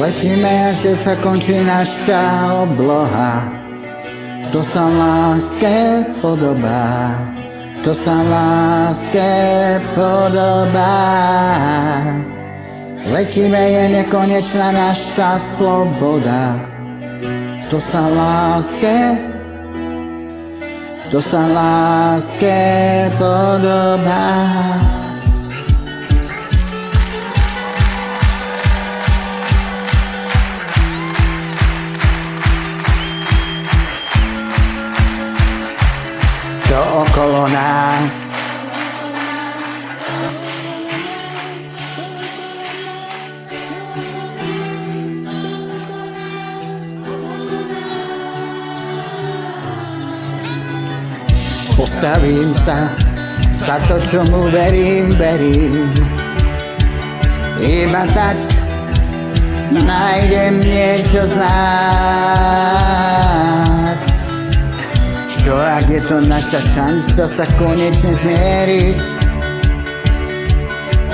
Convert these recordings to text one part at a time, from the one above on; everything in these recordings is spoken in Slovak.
Letíme, až kde sa končí naša obloha. To sa láske podobá, to sa láske podobá. Letíme, je nekonečná naša sloboda. To sa láske podobá. To okolo nás postavím sa za to, čomu verím. Iba tak nájdem niečo z nás. Čo ak je to naša šanca sa konečne zmieriť?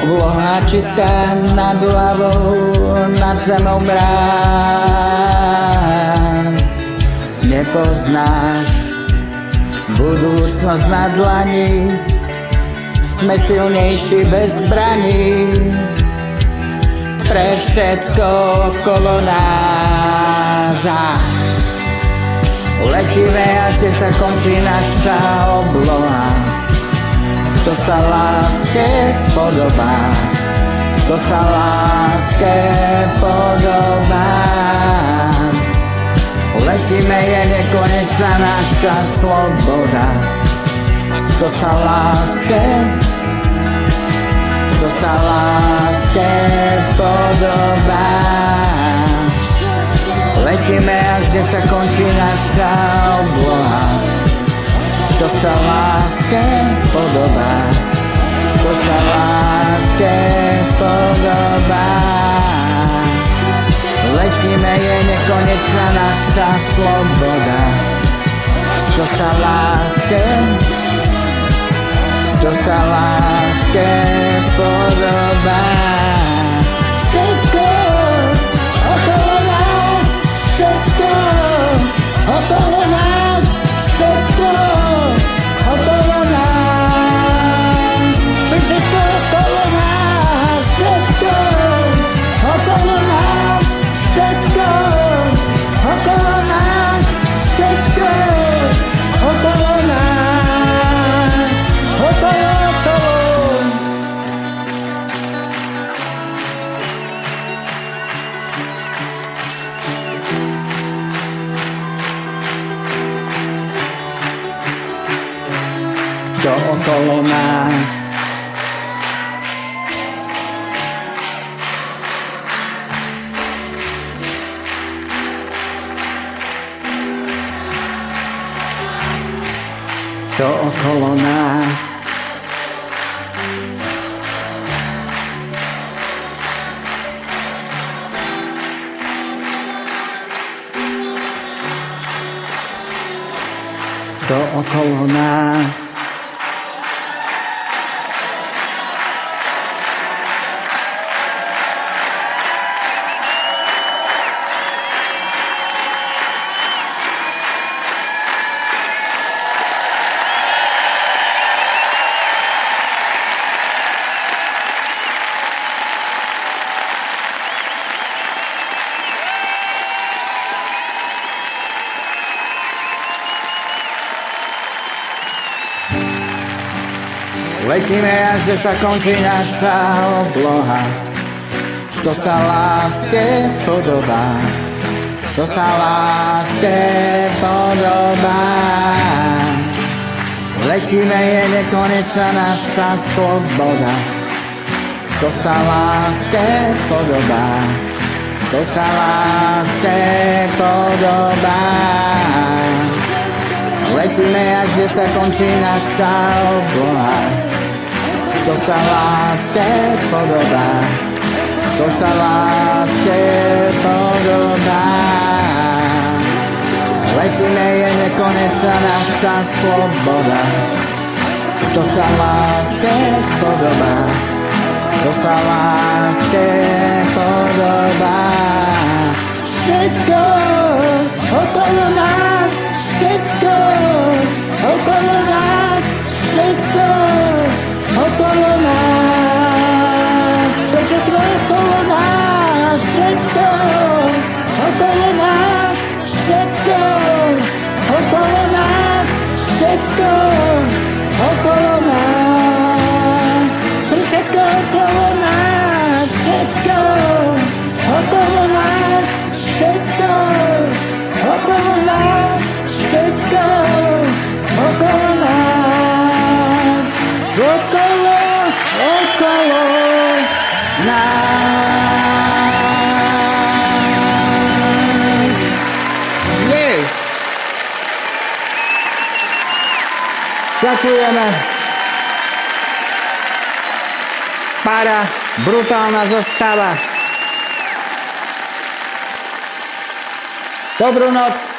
Obloha čistá nad hlavou, nad zemou mráz. Nepoznáš budúcnosť na dlani, sme silnejší bez zbraní. Pre všetko okolo nás letíme, až kde sa končí naša obloha. To sa láske podobá, to sa láske podobá. Letíme, je nekonečná naša sloboda. To sa láske podobá. Letíme, až kde sa končí naša obloha. To sa láske podobá, to sa láske podobá. Letíme, je nekonečná naša sloboda. To sa láske podobá. Všetko okolo nás, všetko okolo nás, všetko okolo nás. Všetko okolo nás, všetko okolo nás, všetko okolo nás, všetko okolo nás, okolo. To okolo nás. To okolo nás. To okolo nás. Letíme, až kde sa končí naša obloha. To sa láske podobá, to sa láske podobá. Letíme, je nekonečná naša sloboda. To sa láske podobá, to sa láske podobá. Letíme, až kde sa končí naša obloha. To sa láske podobá, to sa láske podobá. Letíme, je nekonečná naša sloboda. To sa láske podobá, to sa láske podobá. Wszystko okolo nas, wszystko okolo nas, wszystko okolo nas, wszystko okolo nas, wszystko okolo nas, wszystko okolo nas, wszystko okolo nas, wszystko okolo nas, wszystko okolo nas, wszystko okolo nas, wszystko okolo nas, okolo nas. Jej! Dziękujemy. Para, brutalna zostawa. Dobrú noc.